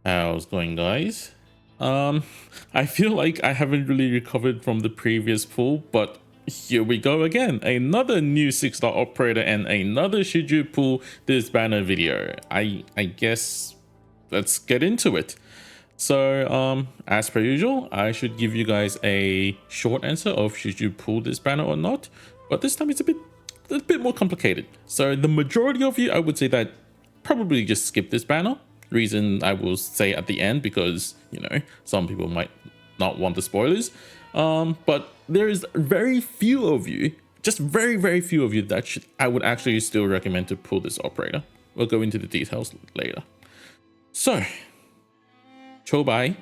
How's it going, guys? Um, I feel like I haven't really recovered from the previous pull, but here we go again. Another new 6-star operator and another Shiju pull this banner video. I guess let's get into it. So, as per usual, I should give you guys a short answer of should you pull this banner or not, but this time it's a bit more complicated. So the majority of you, I would say that probably just skip this banner. Reason I will say at the end because, you know, some people might not want the spoilers. But there is very few of you, just very few of you that I would actually still recommend to pull this operator. We'll go into the details later. So, Qiubai,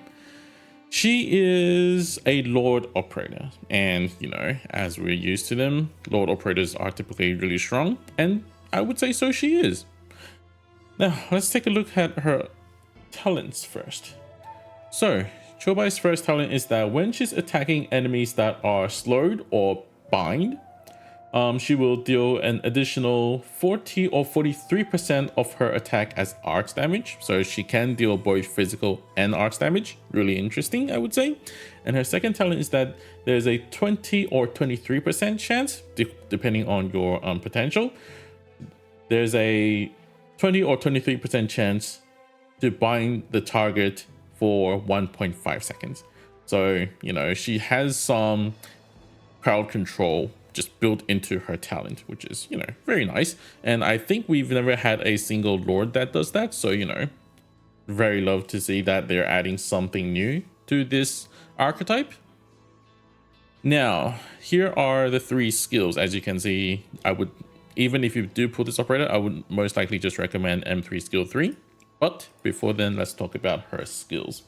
she is a Lord operator, and you know, as we're used to them, Lord operators are typically really strong, and I would say so she is. Now, let's take a look at her talents first. So, Qiubai's first talent is that when she's attacking enemies that are slowed or bind, she will deal an additional 40 or 43% of her attack as arts damage. So she can deal both physical and arts damage. Really interesting, I would say. And her second talent is that there's a 20 or 23% chance, depending on your potential. There's a 20 or 23% chance to bind the target for 1.5 seconds. So, you know, she has some crowd control just built into her talent, which is, you know, very nice. And I think we've never had a single lord that does that. So, you know, very love to see that they're adding something new to this archetype. Now, here are the 3 skills. As you can see, I would, even if you do pull this operator, I would most likely just recommend M3 skill 3. But before then, let's talk about her skills.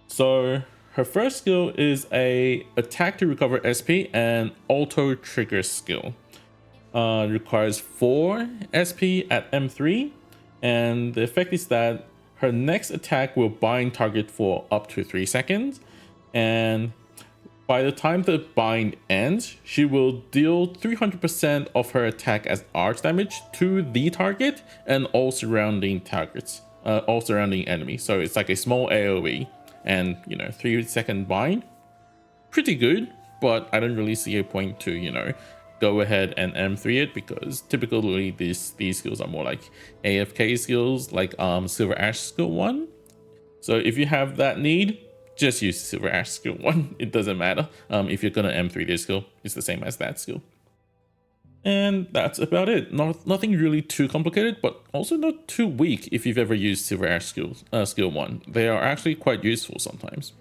So her first skill is a attack to recover SP and auto trigger skill. Requires 4 SP at M3, and the effect is that her next attack will bind target for up to 3 seconds, and by the time the bind ends, she will deal 300% of her attack as arch damage to the target and all surrounding targets, all surrounding enemies. So it's like a small AoE. And, you know, 3-second bind, pretty good, but I don't really see a point to, you know, go ahead and M3 it, because typically these skills are more like AFK skills, like Silver Ash skill 1. So if you have that need, just use Silver Ash skill 1. It doesn't matter. If you're gonna M3 this skill, it's the same as that skill. And that's about it. Nothing really too complicated, but also not too weak if you've ever used Silver Ash skill 1. They are actually quite useful sometimes.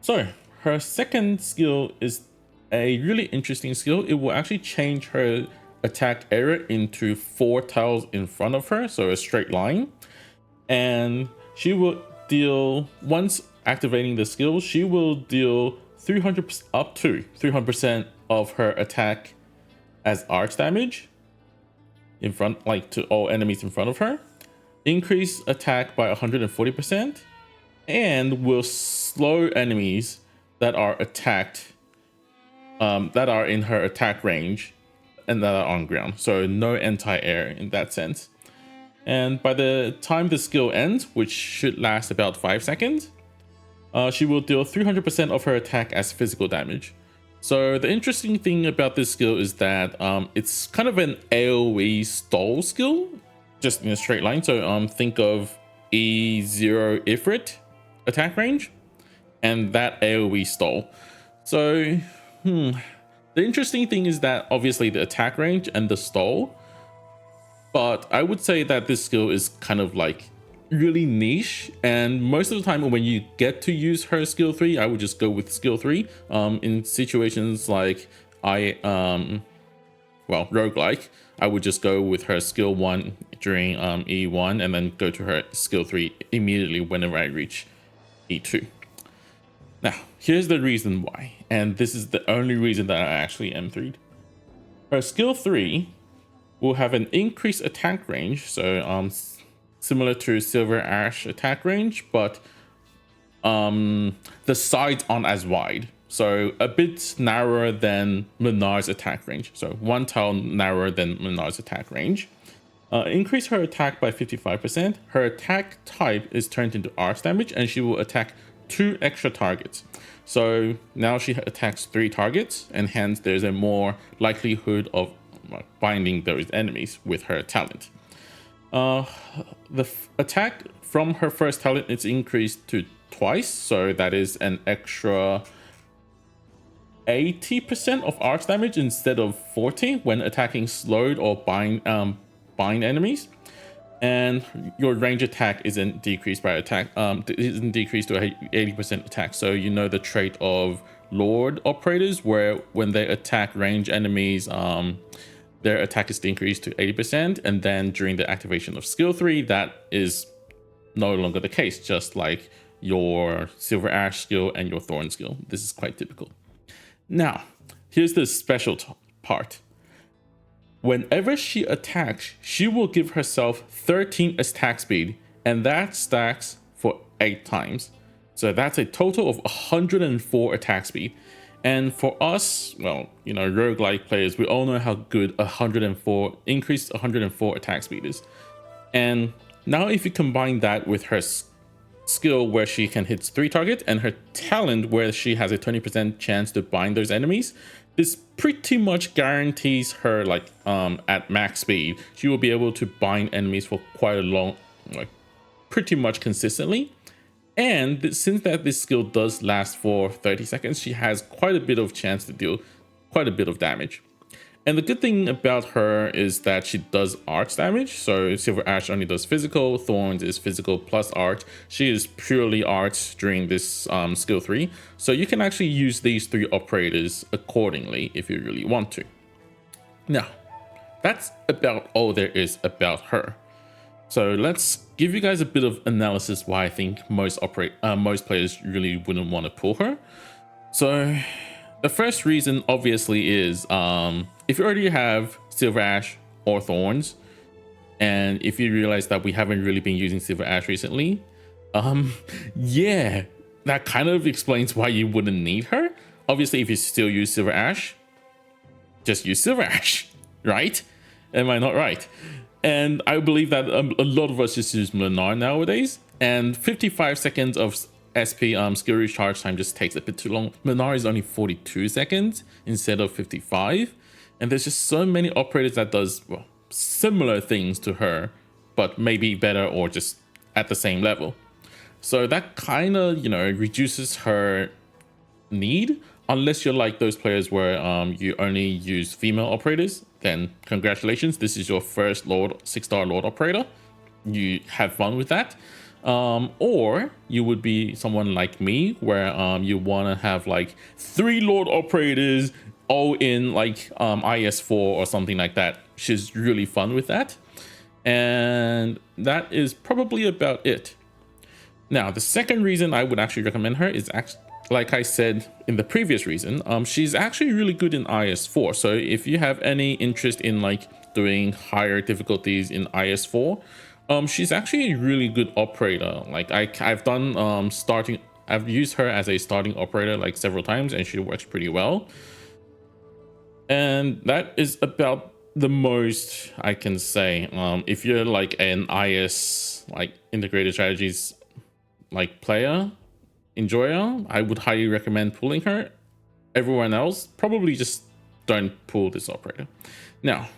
So her second skill is a really interesting skill. It will actually change her attack area into 4 tiles in front of her, so a straight line. And she will deal, once activating the skill, she will deal 300% up to 300% of her attack as arch damage in front, like to all enemies in front of her, increase attack by 140%, and will slow enemies that are attacked, that are in her attack range and that are on ground. So no anti-air in that sense. And by the time the skill ends, which should last about 5 seconds, she will deal 300% of her attack as physical damage. So the interesting thing about this skill is that it's kind of an AoE stall skill, just in a straight line. So think of E0 Ifrit attack range and that AoE stall. So the interesting thing is that obviously the attack range and the stall, but I would say that this skill is kind of like really niche, and most of the time when you get to use her skill 3, I would just go with skill 3 in situations like roguelike. I would just go with her skill 1 during E1 and then go to her skill 3 immediately whenever I reach E2. Now here's the reason why, and this is the only reason that I actually M3'd. Her skill 3 will have an increased attack range, so similar to Silver Ash attack range, but the sides aren't as wide, so a bit narrower than Menard's attack range, so 1 tile narrower than Menard's attack range. Increase her attack by 55%. Her attack type is turned into arch damage, and she will attack 2 extra targets. So now she attacks 3 targets, and hence there's a more likelihood of binding those enemies with her talent. The attack from her first talent is increased to twice, so that is an extra 80% of arch damage instead of 40 when attacking slowed or bind enemies. And your range attack isn't decreased by attack, isn't decreased to 80% attack. So you know the trait of Lord operators, where when they attack range enemies, their attack is decreased to 80%, and then during the activation of skill 3, that is no longer the case, just like your Silver Ash skill and your Thorn skill. This is quite typical. Now, here's the special part. Whenever she attacks, she will give herself 13 attack speed, and that stacks for 8 times. So that's a total of 104 attack speed. And for us, well, you know, roguelike players, we all know how good increased 104 attack speed is. And now if you combine that with her skill where she can hit 3 targets and her talent where she has a 20% chance to bind those enemies, this pretty much guarantees her, like, at max speed, she will be able to bind enemies for quite a long, like, pretty much consistently. And since that this skill does last for 30 seconds, she has quite a bit of chance to deal quite a bit of damage. And the good thing about her is that she does arch damage. So Silver Ash only does physical, Thorns is physical plus arch. She is purely arch during this skill 3. So you can actually use these 3 operators accordingly if you really want to. Now, that's about all there is about her. So let's give you guys a bit of analysis why I think most players really wouldn't want to pull her. So the first reason obviously is if you already have Silver Ash or Thorns, and if you realize that we haven't really been using Silver Ash recently, yeah, that kind of explains why you wouldn't need her. Obviously, if you still use Silver Ash, just use Silver Ash, right? Am I not right? And I believe that a lot of us just use Minar nowadays, and 55 seconds of SP skill recharge time just takes a bit too long. Minar is only 42 seconds instead of 55, and there's just so many operators that does, well, similar things to her, but maybe better or just at the same level. So that kind of, you know, reduces her need, unless you're like those players where you only use female operators. Then congratulations, this is your first 6-star Lord operator. You have fun with that. Or you would be someone like me where you want to have like 3 Lord operators all in like IS4 or something like that. She's really fun with that. And that is probably about it. Now, the second reason I would actually recommend her is actually, like I said in the previous reason, she's actually really good in IS4. So if you have any interest in like doing higher difficulties in IS4, she's actually a really good operator. Like I've done I've used her as a starting operator like several times, and she works pretty well. And that is about the most I can say. If you're like an IS, like integrated strategies like player, enjoyer, I would highly recommend pulling her. Everyone else, probably just don't pull this operator. Now,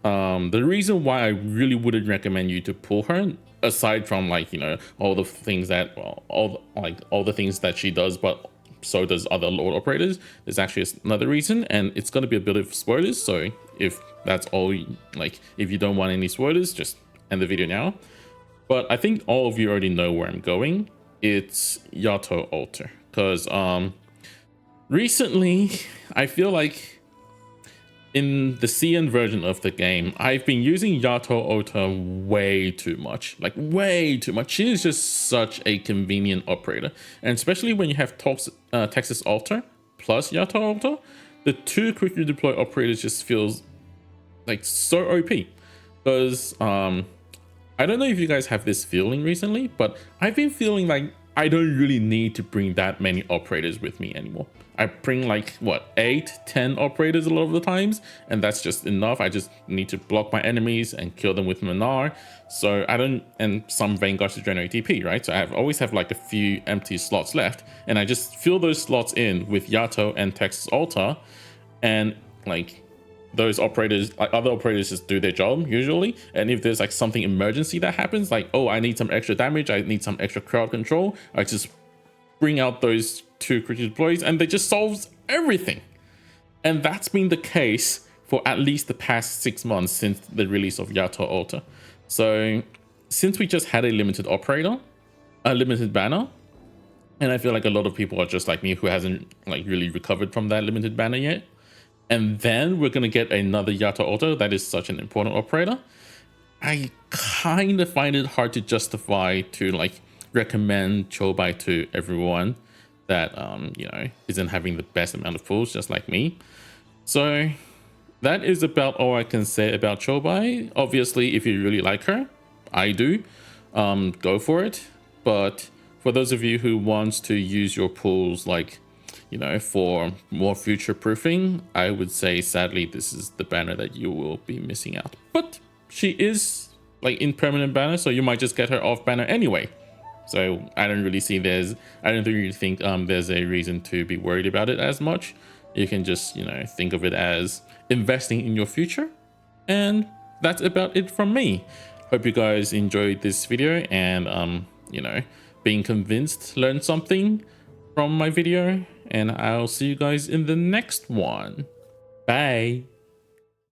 the reason why I really wouldn't recommend you to pull her, aside from like, you know, all the things that, well, all the things that she does, but so does other Lord operators, there's actually another reason, and it's going to be a bit of spoilers. So if that's all, like, if you don't want any spoilers, just end the video now. But I think all of you already know where I'm going. It's Yato Altar, because recently I feel like in the CN version of the game, I've been using Yato Altar way too much, like way too much. She is just such a convenient operator, and especially when you have Texas Altar plus Yato Altar, the 2 quickly deploy operators just feels like so OP. Because I don't know if you guys have this feeling recently, but I've been feeling like I don't really need to bring that many operators with me anymore. I bring like what, 8-10 operators a lot of the times, and that's just enough. I just need to block my enemies and kill them with Manar. So I don't, and some Vanguard to generate DP, right? So always have like a few empty slots left, and I just fill those slots in with Yato and Texas Altar, and like those operators, like other operators, just do their job usually. And if there's like something emergency that happens, like, oh, I need some extra damage, I need some extra crowd control, I just bring out those 2 critical deploys and they just solves everything. And that's been the case for at least the past 6 months since the release of Yato Altar. So since we just had a limited operator, a limited banner, and I feel like a lot of people are just like me who hasn't like really recovered from that limited banner yet, and then we're going to get another Yato Altar that is such an important operator, I kind of find it hard to justify to like recommend Qiubai to everyone that you know, isn't having the best amount of pulls, just like me. So that is about all I can say about Qiubai. Obviously, if you really like her, I do, go for it. But for those of you who wants to use your pulls like, you know, for more future proofing, I would say sadly this is the banner that you will be missing out. But she is like in permanent banner, so you might just get her off banner anyway. So I don't really think there's a reason to be worried about it as much. You can just, you know, think of it as investing in your future. And that's about it from me. Hope you guys enjoyed this video and you know, being convinced, learned something from my video, and I'll see you guys in the next one. Bye.